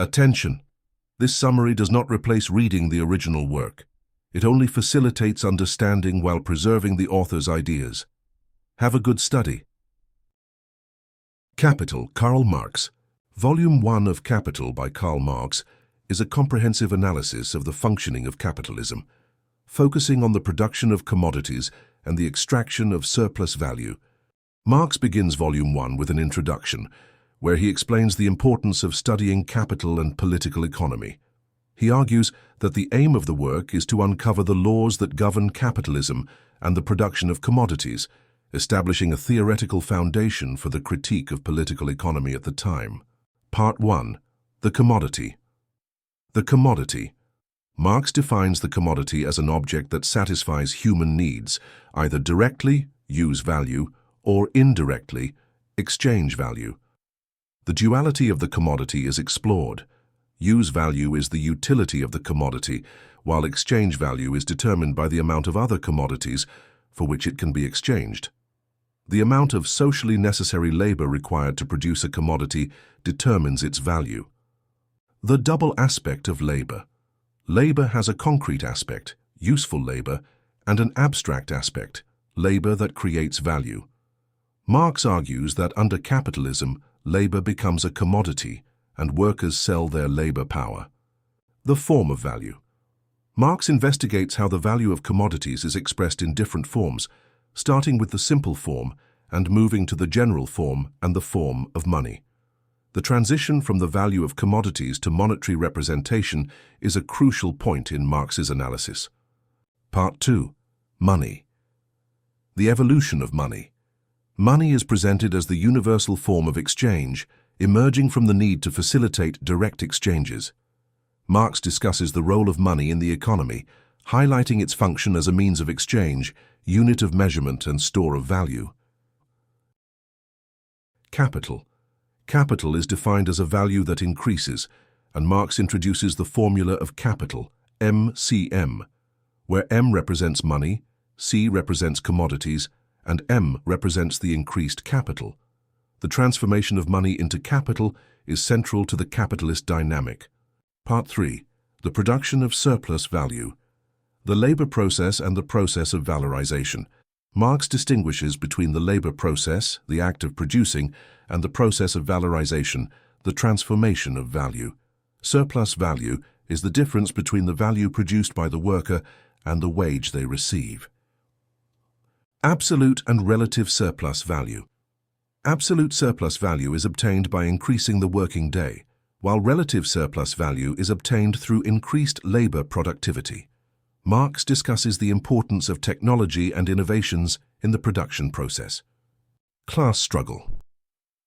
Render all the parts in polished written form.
Attention! This summary does not replace reading the original work. It only facilitates understanding while preserving the author's ideas. Have a good study. Capital, Karl Marx. Volume 1 of Capital by Karl Marx is a comprehensive analysis of the functioning of capitalism, focusing on the production of commodities and the extraction of surplus value. Marx begins Volume 1 with an introduction, where he explains the importance of studying capital and political economy. He argues that the aim of the work is to uncover the laws that govern capitalism and the production of commodities, establishing a theoretical foundation for the critique of political economy at the time. Part 1. The commodity. The commodity. Marx defines the commodity as an object that satisfies human needs, either directly, use value, or indirectly, exchange value. The duality of the commodity is explored. Use value is the utility of the commodity, while exchange value is determined by the amount of other commodities for which it can be exchanged. The amount of socially necessary labor required to produce a commodity determines its value. The double aspect of labor. Labor has a concrete aspect, useful labor, and an abstract aspect, labor that creates value. Marx argues that under capitalism, labor becomes a commodity, and workers sell their labor power. The form of value. Marx investigates how the value of commodities is expressed in different forms, starting with the simple form and moving to the general form and the form of money. The transition from the value of commodities to monetary representation is a crucial point in Marx's analysis. Part 2. Money. The evolution of money. Money is presented as the universal form of exchange, emerging from the need to facilitate direct exchanges. Marx discusses the role of money in the economy, highlighting its function as a means of exchange, unit of measurement and store of value. Capital. Capital is defined as a value that increases, and Marx introduces the formula of capital, MCM, where M represents money, C represents commodities, and M represents the increased capital. The transformation of money into capital is central to the capitalist dynamic. Part 3. The production of surplus value. The labor process and the process of valorization. Marx distinguishes between the labor process, the act of producing, and the process of valorization, the transformation of value. Surplus value is the difference between the value produced by the worker and the wage they receive. Absolute and relative surplus value. Absolute surplus value is obtained by increasing the working day, while relative surplus value is obtained through increased labor productivity. Marx discusses the importance of technology and innovations in the production process. Class struggle.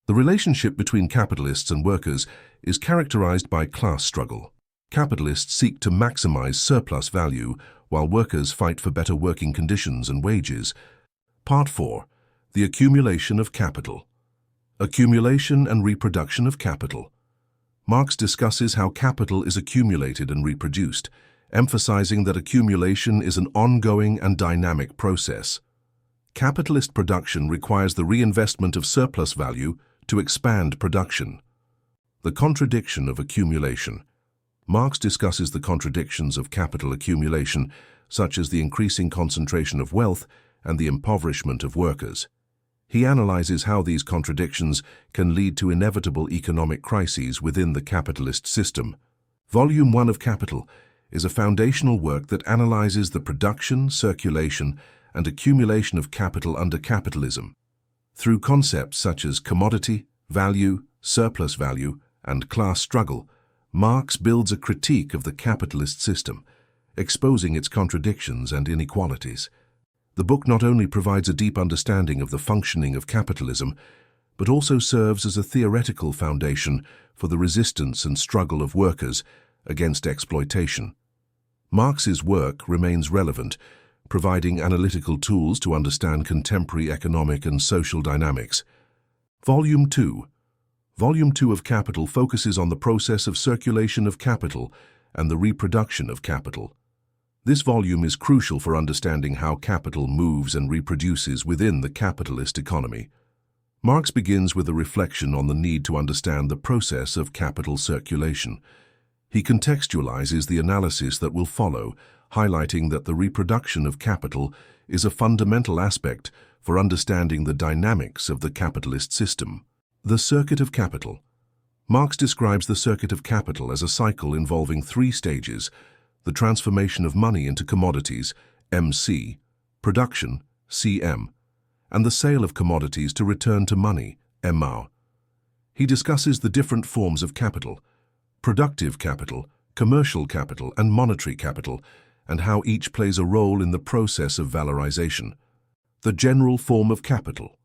The relationship between capitalists and workers is characterized by class struggle. Capitalists seek to maximize surplus value, while workers fight for better working conditions and wages. Part 4. The accumulation of capital. Accumulation and reproduction of capital. Marx discusses how capital is accumulated and reproduced, emphasizing that accumulation is an ongoing and dynamic process. Capitalist production requires the reinvestment of surplus value to expand production. The contradiction of accumulation. Marx discusses the contradictions of capital accumulation, such as the increasing concentration of wealth and the impoverishment of workers. He analyzes how these contradictions can lead to inevitable economic crises within the capitalist system. Volume 1 of Capital is a foundational work that analyzes the production, circulation, and accumulation of capital under capitalism. Through concepts such as commodity, value, surplus value, and class struggle, Marx builds a critique of the capitalist system, exposing its contradictions and inequalities. The book not only provides a deep understanding of the functioning of capitalism, but also serves as a theoretical foundation for the resistance and struggle of workers against exploitation. Marx's work remains relevant, providing analytical tools to understand contemporary economic and social dynamics. Volume 2. Volume 2 of Capital focuses on the process of circulation of capital and the reproduction of capital. This volume is crucial for understanding how capital moves and reproduces within the capitalist economy. Marx begins with a reflection on the need to understand the process of capital circulation. He contextualizes the analysis that will follow, highlighting that the reproduction of capital is a fundamental aspect for understanding the dynamics of the capitalist system. The circuit of capital. Marx describes the circuit of capital as a cycle involving three stages: the transformation of money into commodities, MC, production, CM, and the sale of commodities to return to money, MO. He discusses the different forms of capital: productive capital, commercial capital, and monetary capital, and how each plays a role in the process of valorization. The general form of capital.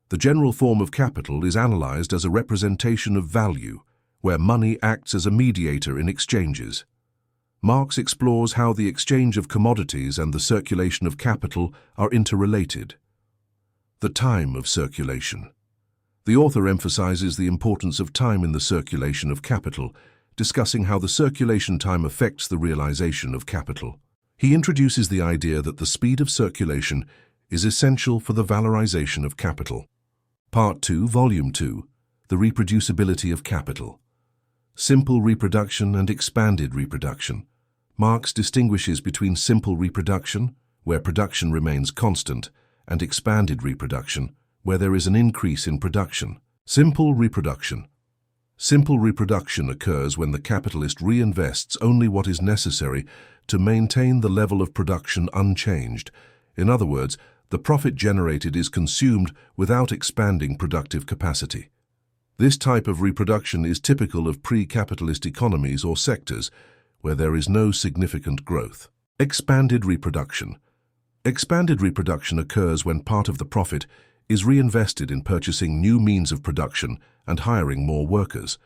The general form of capital is analyzed as a representation of value, where money acts as a mediator in exchanges. Marx explores how the exchange of commodities and the circulation of capital are interrelated. The time of circulation. The author emphasizes the importance of time in the circulation of capital, discussing how the circulation time affects the realization of capital. He introduces the idea that the speed of circulation is essential for the valorization of capital. Part 2, Volume 2, The Reproducibility of Capital. Simple reproduction and expanded reproduction. Marx distinguishes between simple reproduction, where production remains constant, and expanded reproduction, where there is an increase in production. Simple reproduction. Simple reproduction occurs when the capitalist reinvests only what is necessary to maintain the level of production unchanged. In other words, the profit generated is consumed without expanding productive capacity. This type of reproduction is typical of pre-capitalist economies or sectors where there is no significant growth. Expanded reproduction. Expanded reproduction occurs when part of the profit is reinvested in purchasing new means of production and hiring more workers.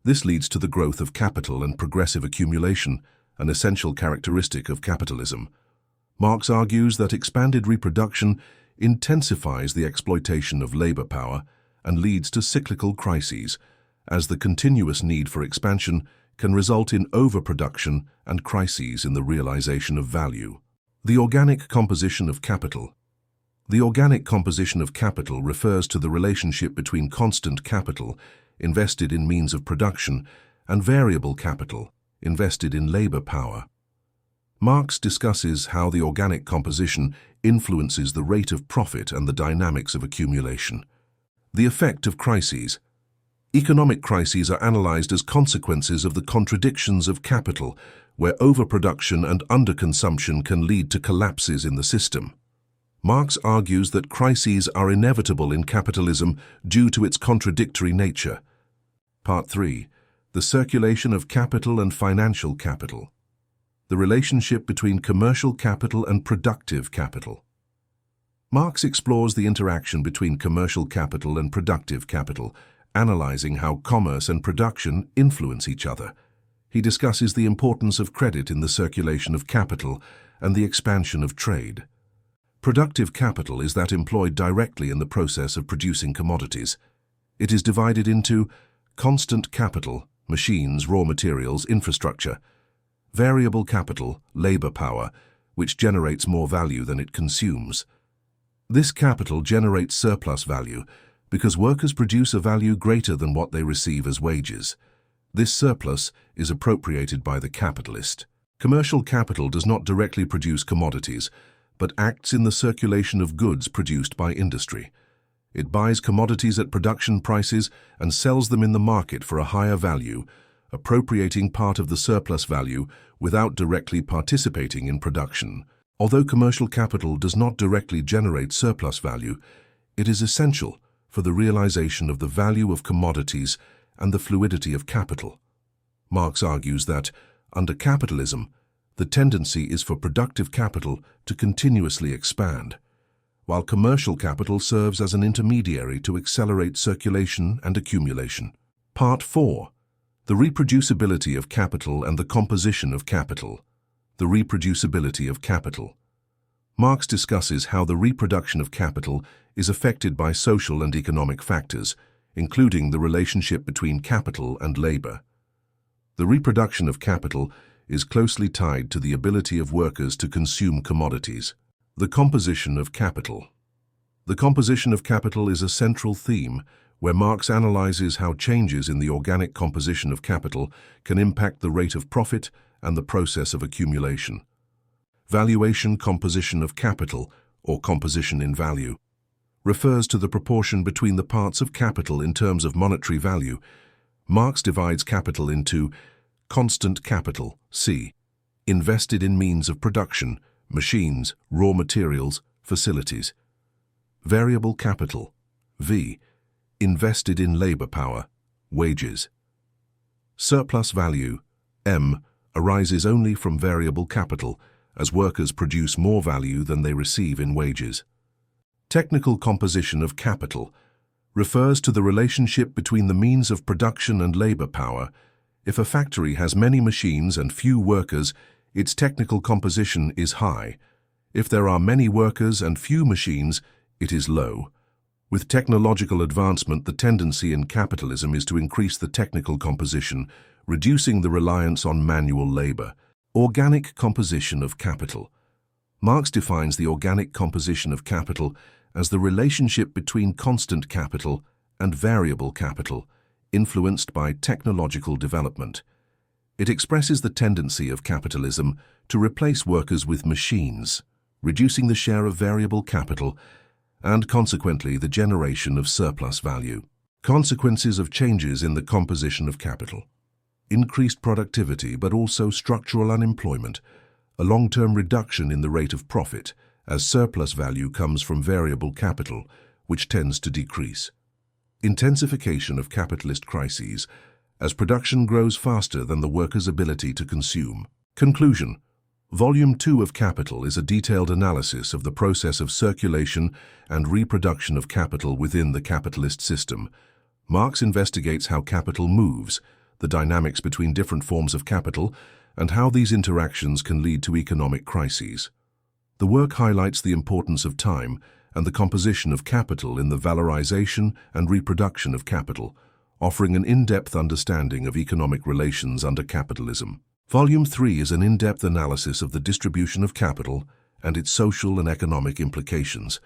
This leads to the growth of capital and progressive accumulation, an essential characteristic of capitalism. Marx argues that expanded reproduction intensifies the exploitation of labor power and leads to cyclical crises, as the continuous need for expansion can result in overproduction and crises in the realization of value. The organic composition of capital. The organic composition of capital refers to the relationship between constant capital, invested in means of production, and variable capital, invested in labor power. Marx discusses how the organic composition influences the rate of profit and the dynamics of accumulation. The effect of crises. Economic crises are analyzed as consequences of the contradictions of capital, where overproduction and underconsumption can lead to collapses in the system. Marx argues that crises are inevitable in capitalism due to its contradictory nature. Part 3. The circulation of capital and financial capital. The relationship between commercial capital and productive capital. Marx explores the interaction between commercial capital and productive capital, analyzing how commerce and production influence each other. He discusses the importance of credit in the circulation of capital and the expansion of trade. Productive capital is that employed directly in the process of producing commodities. It is divided into constant capital, machines, raw materials, infrastructure; variable capital, labor power, which generates more value than it consumes. This capital generates surplus value because workers produce a value greater than what they receive as wages. This surplus is appropriated by the capitalist. Commercial capital does not directly produce commodities, but acts in the circulation of goods produced by industry. It buys commodities at production prices and sells them in the market for a higher value, appropriating part of the surplus value without directly participating in production. Although commercial capital does not directly generate surplus value, it is essential for the realization of the value of commodities and the fluidity of capital. Marx argues that, under capitalism, the tendency is for productive capital to continuously expand, while commercial capital serves as an intermediary to accelerate circulation and accumulation. Part 4. The reproducibility of capital and the composition of capital. The reproducibility of capital. Marx discusses how the reproduction of capital is affected by social and economic factors, including the relationship between capital and labor. The reproduction of capital is closely tied to the ability of workers to consume commodities. The composition of capital. The composition of capital is a central theme where Marx analyzes how changes in the organic composition of capital can impact the rate of profit and the process of accumulation. Valuation composition of capital, or composition in value, refers to the proportion between the parts of capital in terms of monetary value. Marx divides capital into constant capital, C, invested in means of production, machines, raw materials, facilities; variable capital, V, invested in labor power, wages; surplus value, M, arises only from variable capital, as workers produce more value than they receive in wages. Technical composition of capital refers to the relationship between the means of production and labor power. If a factory has many machines and few workers, its technical composition is high. If there are many workers and few machines, it is low. With technological advancement, the tendency in capitalism is to increase the technical composition, reducing the reliance on manual labor. Organic composition of capital. Marx defines the organic composition of capital as the relationship between constant capital and variable capital, influenced by technological development. It expresses the tendency of capitalism to replace workers with machines, reducing the share of variable capital and consequently the generation of surplus value. Consequences of changes in the composition of capital. Increased productivity but also structural unemployment, a long-term reduction in the rate of profit as surplus value comes from variable capital, which tends to decrease. Intensification of capitalist crises as production grows faster than the workers' ability to consume. Conclusion. Volume 2 of Capital is a detailed analysis of the process of circulation and reproduction of capital within the capitalist system. Marx investigates how capital moves, the dynamics between different forms of capital, and how these interactions can lead to economic crises. The work highlights the importance of time and the composition of capital in the valorization and reproduction of capital, offering an in-depth understanding of economic relations under capitalism. Volume 3 is an in-depth analysis of the distribution of capital and its social and economic implications.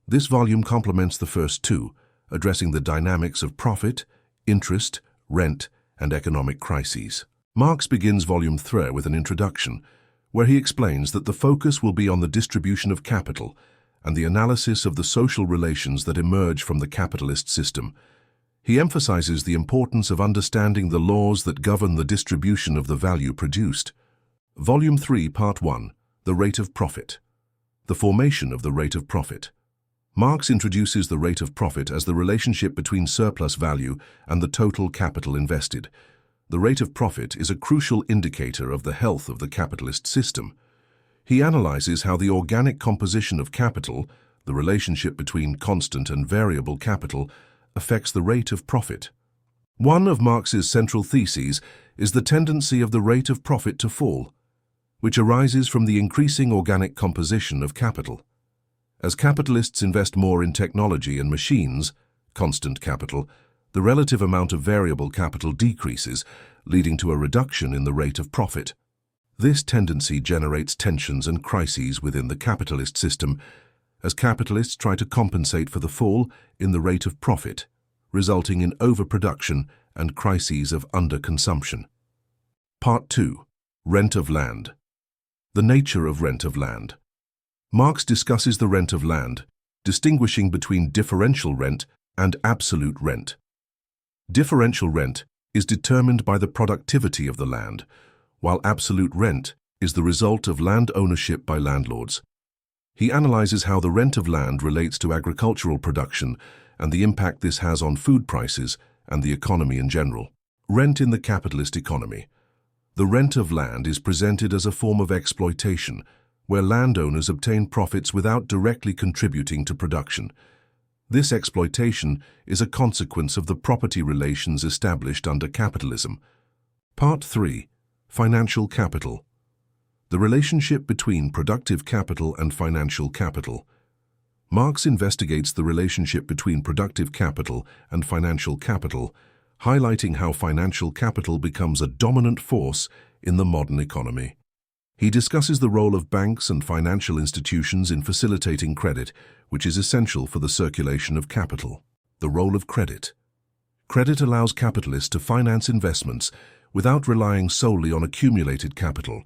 This volume complements the first two, addressing the dynamics of profit, interest, rent, and economic crises. Marx begins Volume 3 with an introduction, where he explains that the focus will be on the distribution of capital and the analysis of the social relations that emerge from the capitalist system. He emphasizes the importance of understanding the laws that govern the distribution of the value produced. Volume 3, Part 1, The Rate of Profit. The formation of the rate of profit. Marx introduces the rate of profit as the relationship between surplus value and the total capital invested. The rate of profit is a crucial indicator of the health of the capitalist system. He analyzes how the organic composition of capital, the relationship between constant and variable capital, affects the rate of profit. One of Marx's central theses is the tendency of the rate of profit to fall, which arises from the increasing organic composition of capital. As capitalists invest more in technology and machines, constant capital, the relative amount of variable capital decreases, leading to a reduction in the rate of profit. This tendency generates tensions and crises within the capitalist system, as capitalists try to compensate for the fall in the rate of profit, resulting in overproduction and crises of underconsumption. Part 2. Rent of land. The nature of rent of land. Marx discusses the rent of land, distinguishing between differential rent and absolute rent. Differential rent is determined by the productivity of the land, while absolute rent is the result of land ownership by landlords. He analyzes how the rent of land relates to agricultural production and the impact this has on food prices and the economy in general. Rent in the capitalist economy. The rent of land is presented as a form of exploitation, where landowners obtain profits without directly contributing to production. This exploitation is a consequence of the property relations established under capitalism. Part 3. Financial capital. The relationship between productive capital and financial capital. Marx investigates the relationship between productive capital and financial capital, highlighting how financial capital becomes a dominant force in the modern economy. He discusses the role of banks and financial institutions in facilitating credit, which is essential for the circulation of capital. The role of credit. Credit allows capitalists to finance investments without relying solely on accumulated capital.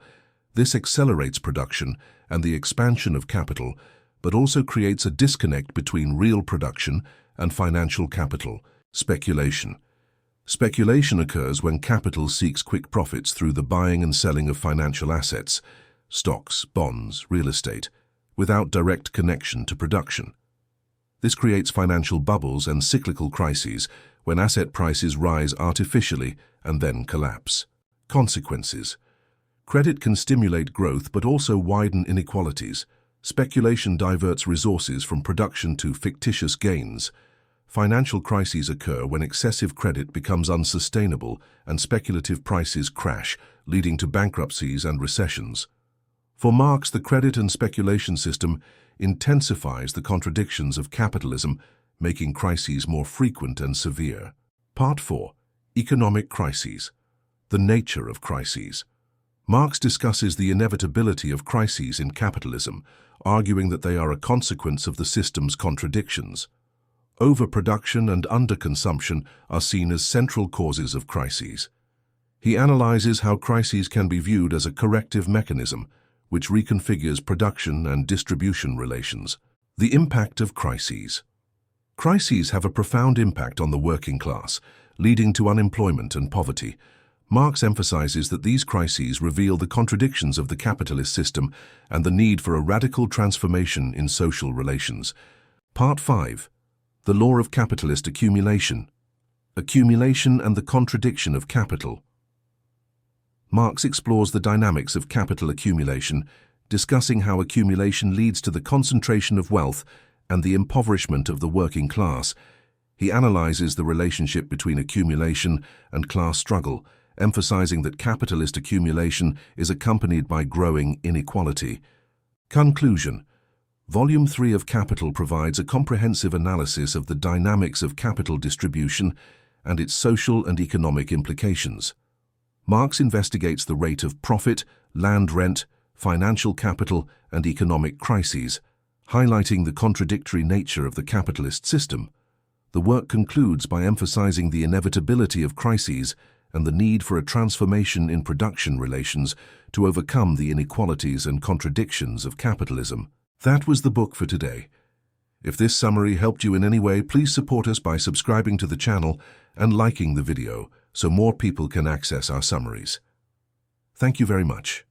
This accelerates production and the expansion of capital, but also creates a disconnect between real production and financial capital. Speculation. Speculation occurs when capital seeks quick profits through the buying and selling of financial assets, stocks, bonds, real estate, without direct connection to production. This creates financial bubbles and cyclical crises when asset prices rise artificially and then collapse. Consequences. Credit can stimulate growth but also widen inequalities. Speculation diverts resources from production to fictitious gains. Financial crises occur when excessive credit becomes unsustainable and speculative prices crash, leading to bankruptcies and recessions. For Marx, the credit and speculation system intensifies the contradictions of capitalism, making crises more frequent and severe. Part 4. Economic crises. The nature of crises. Marx discusses the inevitability of crises in capitalism, arguing that they are a consequence of the system's contradictions. Overproduction and underconsumption are seen as central causes of crises. He analyzes how crises can be viewed as a corrective mechanism, which reconfigures production and distribution relations. The impact of crises. Crises have a profound impact on the working class, leading to unemployment and poverty. Marx emphasizes that these crises reveal the contradictions of the capitalist system and the need for a radical transformation in social relations. Part 5. The law of capitalist accumulation. Accumulation and the contradiction of capital. Marx explores the dynamics of capital accumulation, discussing how accumulation leads to the concentration of wealth and the impoverishment of the working class. He analyzes the relationship between accumulation and class struggle, emphasizing that capitalist accumulation is accompanied by growing inequality. Conclusion. Volume 3 of Capital provides a comprehensive analysis of the dynamics of capital distribution and its social and economic implications. Marx investigates the rate of profit, land rent, financial capital, and economic crises, highlighting the contradictory nature of the capitalist system. The work concludes by emphasizing the inevitability of crises and the need for a transformation in production relations to overcome the inequalities and contradictions of capitalism. That was the book for today. If this summary helped you in any way, please support us by subscribing to the channel and liking the video so more people can access our summaries. Thank you very much.